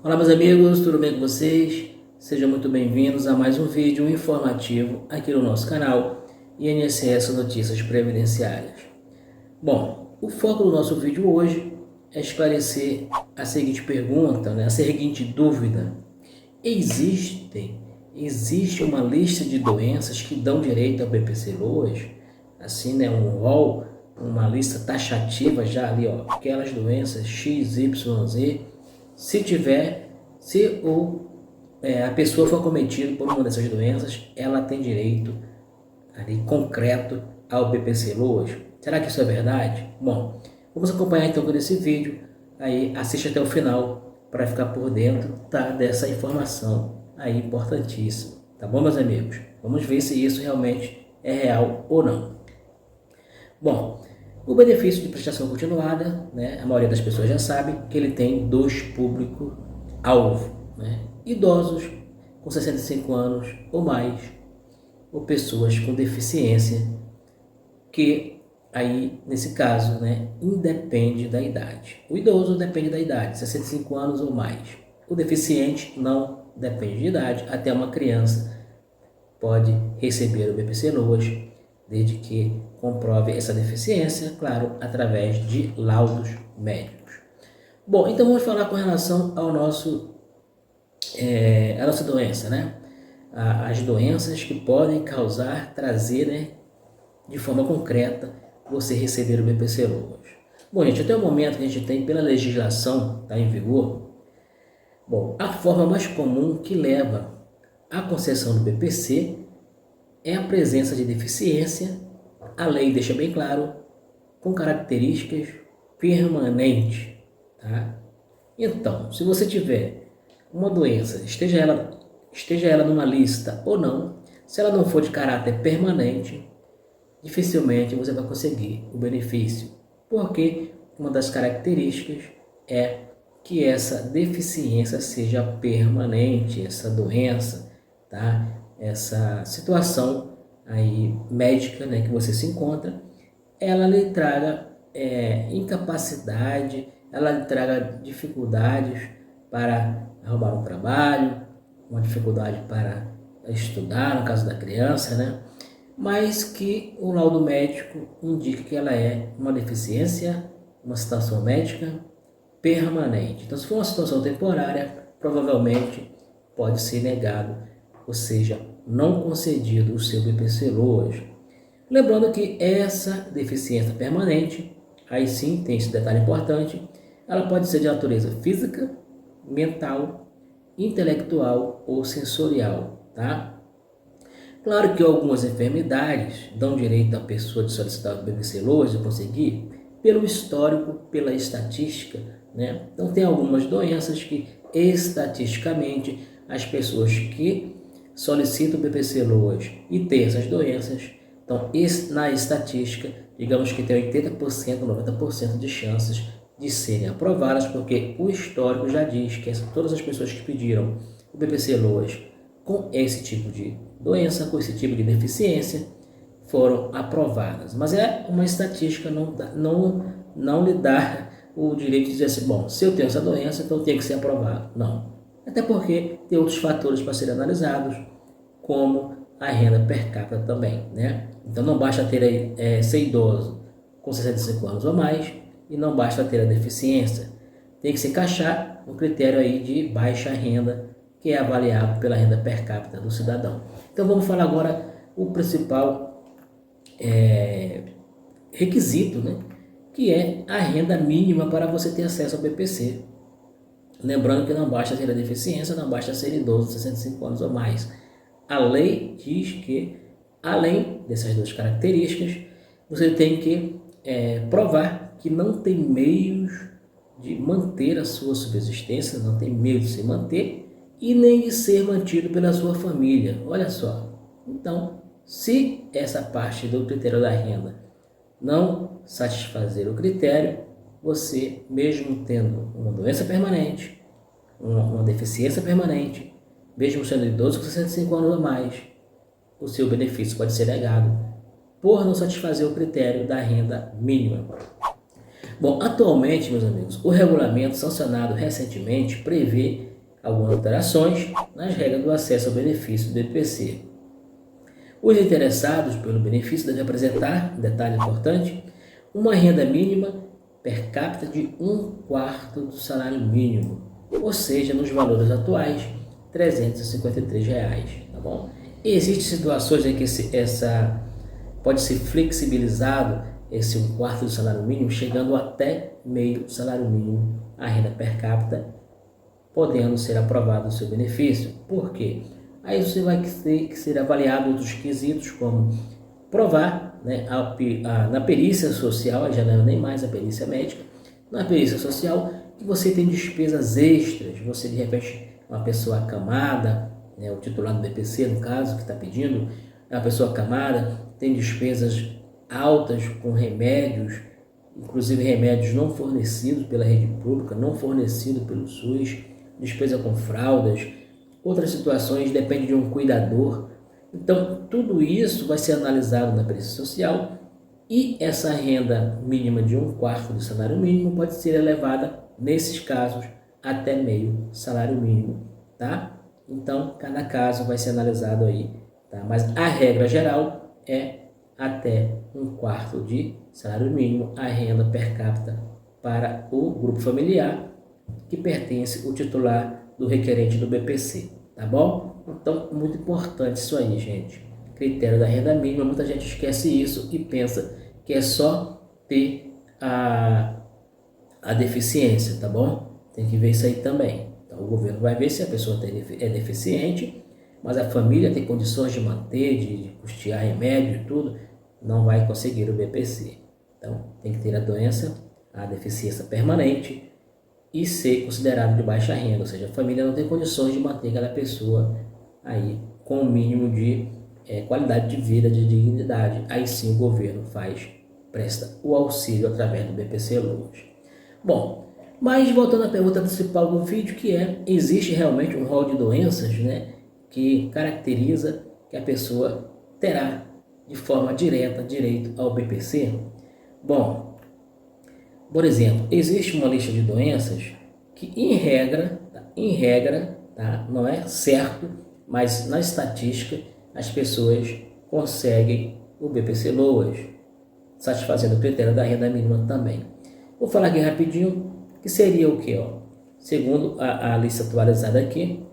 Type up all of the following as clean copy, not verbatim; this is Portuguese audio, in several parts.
Olá meus amigos, tudo bem com vocês? Sejam muito bem-vindos a mais um vídeo informativo aqui no nosso canal INSS Notícias Previdenciárias. Bom, o foco do nosso vídeo hoje é esclarecer a seguinte pergunta, a seguinte dúvida. Existe uma lista de doenças que dão direito ao BPC-Loas? Assim, um rol, uma lista taxativa já ali, aquelas doenças X, Y, Z. Se a pessoa for acometida por uma dessas doenças, ela tem direito ali concreto ao BPC-Loas. Será que isso é verdade? Bom, vamos acompanhar então por esse vídeo. Aí assiste até o final para ficar por dentro dessa informação aí importantíssima. Tá bom, meus amigos? Vamos ver se isso realmente é real ou não. Bom, o benefício de prestação continuada, a maioria das pessoas já sabe que ele tem dois públicos-alvo, idosos com 65 anos ou mais, ou pessoas com deficiência, que aí, nesse caso, independe da idade. O idoso depende da idade, 65 anos ou mais. O deficiente não depende de idade, até uma criança pode receber o BPC-Loas, desde que comprove essa deficiência, claro, através de laudos médicos. Bom, então vamos falar com relação ao nossa doença, as doenças que podem trazer, de forma concreta, você receber o BPC-Loas. Bom, gente, até o momento que a gente tem pela legislação em vigor, a forma mais comum que leva à concessão do BPC é a presença de deficiência. A lei deixa bem claro, com características permanentes, Então, se você tiver uma doença, esteja ela numa lista ou não, se ela não for de caráter permanente, dificilmente você vai conseguir o benefício, porque uma das características é que essa deficiência seja permanente, essa doença, essa situação aí médica, que você se encontra, ela lhe traga incapacidade, ela lhe traga dificuldades para arrumar um trabalho, uma dificuldade para estudar, no caso da criança, mas que o laudo médico indica que ela é uma deficiência, uma situação médica permanente. Então, se for uma situação temporária, provavelmente pode ser negado, ou seja, não concedido o seu BPC-Loas. Lembrando que essa deficiência permanente, aí sim tem esse detalhe importante, ela pode ser de natureza física, mental, intelectual ou sensorial, Claro que algumas enfermidades dão direito à pessoa de solicitar o BPC-Loas e conseguir pelo histórico, pela estatística, Então tem algumas doenças que estatisticamente as pessoas que solicitam o BPC-Loas e têm essas doenças, então na estatística, digamos que tem 80%, 90% de chances de serem aprovadas, porque o histórico já diz que todas as pessoas que pediram o BPC-Loas com esse tipo de doença, com esse tipo de deficiência, foram aprovadas. Mas é uma estatística, não lhe dá o direito de dizer assim, se eu tenho essa doença, então tem que ser aprovado. Não. Até porque tem outros fatores para serem analisados, como a renda per capita também, Então não basta ser idoso com 65 anos ou mais, e não basta ter a deficiência. Tem que se encaixar no critério aí de baixa renda, que é avaliado pela renda per capita do cidadão. Então vamos falar agora o principal requisito, que é a renda mínima para você ter acesso ao BPC. Lembrando que não basta ter a deficiência, não basta ser idoso de 65 anos ou mais. A lei diz que, além dessas duas características, você tem que provar que não tem meios de manter a sua subsistência, não tem meio de se manter e nem de ser mantido pela sua família. Olha só. Então, se essa parte do critério da renda não satisfazer o critério, você, mesmo tendo uma doença permanente, uma deficiência permanente, mesmo sendo idoso com 65 anos ou mais, o seu benefício pode ser negado por não satisfazer o critério da renda mínima. Bom, atualmente, meus amigos, o regulamento sancionado recentemente prevê algumas alterações nas regras do acesso ao benefício do BPC. Os interessados pelo benefício devem apresentar, detalhe importante, uma renda mínima per capita de 1/4 do salário mínimo, ou seja, nos valores atuais, R$ 353, tá bom? E existem situações em que pode ser flexibilizado esse 1/4 do salário mínimo, chegando até meio salário mínimo a renda per capita, podendo ser aprovado o seu benefício. Por quê? Aí você vai ter que ser avaliado outros quesitos, como provar, né, na perícia social, já não é nem mais a perícia médica, na perícia social, que você tem despesas extras, você de repente é uma pessoa acamada, né, o titular do BPC, no caso, que está pedindo, é uma pessoa acamada, tem despesas altas com remédios, inclusive remédios não fornecidos pela rede pública, não fornecidos pelo SUS, despesa com fraldas, outras situações depende de um cuidador. Então, tudo isso vai ser analisado na perícia social e essa renda mínima de 1/4 do salário mínimo pode ser elevada, nesses casos, até meio salário mínimo, tá? Então, cada caso vai ser analisado aí, tá? Mas a regra geral é até 1/4 de salário mínimo a renda per capita para o grupo familiar que pertence o titular do requerente do BPC, tá bom? Então, muito importante isso aí, gente. Critério da renda mínima, muita gente esquece isso e pensa que é só ter a deficiência, tá bom? Tem que ver isso aí também. Então, o governo vai ver se a pessoa é deficiente, mas a família tem condições de manter, de custear remédio e tudo, não vai conseguir o BPC. Então, tem que ter a doença, a deficiência permanente e ser considerado de baixa renda, ou seja, a família não tem condições de manter aquela pessoa aí com o mínimo de qualidade de vida, de dignidade. Aí sim o governo presta o auxílio através do BPC Loas. Bom, mas voltando à pergunta principal do vídeo, que existe realmente um rol de doenças, né, que caracteriza que a pessoa terá de forma direta direito ao BPC? Bom, por exemplo, existe uma lista de doenças que, em regra, tá, não é certo, mas na estatística as pessoas conseguem o BPC Loas, satisfazendo o critério da renda mínima também. Vou falar aqui rapidinho, que seria o que? Segundo a lista atualizada aqui,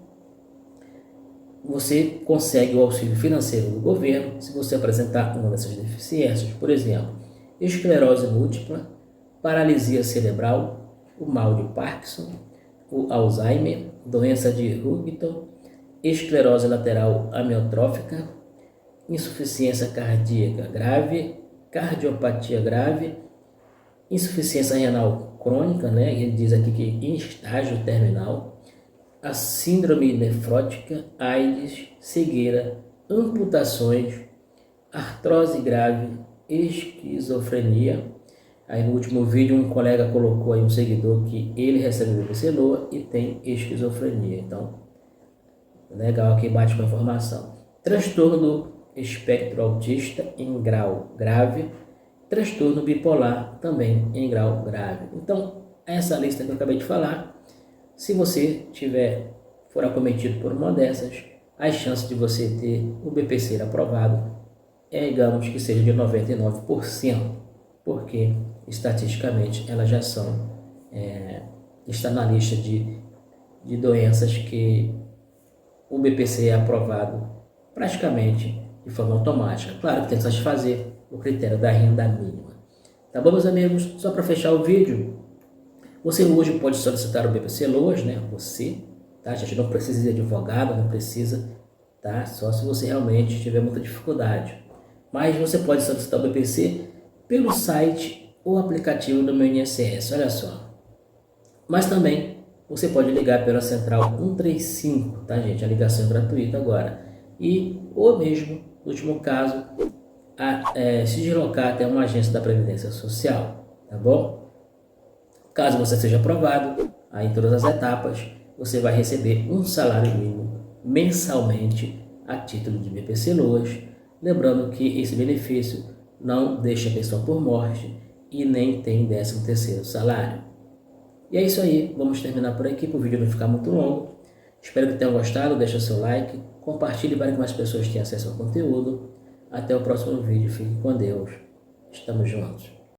você consegue o auxílio financeiro do governo se você apresentar uma dessas deficiências, por exemplo, esclerose múltipla, paralisia cerebral, o mal de Parkinson, o Alzheimer, doença de Huntington, esclerose lateral amiotrófica, insuficiência cardíaca grave, cardiopatia grave, insuficiência renal crônica, né? Ele diz aqui que em estágio terminal, a síndrome nefrótica, AIDS, cegueira, amputações, artrose grave, esquizofrenia. Aí no último vídeo um colega colocou aí, um seguidor, que ele recebe o BPC Loas e tem esquizofrenia. Então, legal, aqui bate com a informação. Transtorno do espectro autista em grau grave, transtorno bipolar também em grau grave. Então, essa lista que eu acabei de falar, se você for acometido por uma dessas, as chances de você ter o BPC aprovado digamos que seja de 99%, porque estatisticamente elas já está na lista de doenças que o BPC é aprovado praticamente de forma automática. Claro que tem que satisfazer o critério da renda mínima. Tá bom, meus amigos? Só para fechar o vídeo, você hoje pode solicitar o BPC Loas, né? Tá? A gente não precisa de advogado, não precisa, tá? Só se você realmente tiver muita dificuldade. Mas você pode solicitar o BPC pelo site ou aplicativo do meu INSS, olha só. Mas também você pode ligar pela central 135, tá, gente? A ligação é gratuita agora. Ou mesmo, no último caso, se deslocar até uma agência da Previdência Social, tá bom? Caso você seja aprovado, aí em todas as etapas, você vai receber um salário mínimo mensalmente a título de BPC Loas. Lembrando que esse benefício não deixa a pessoa por morte e nem tem 13º salário. E é isso aí, vamos terminar por aqui para o vídeo não ficar muito longo. Espero que tenham gostado, deixa seu like, compartilhe para que mais pessoas tenham acesso ao conteúdo. Até o próximo vídeo, fique com Deus. Estamos juntos.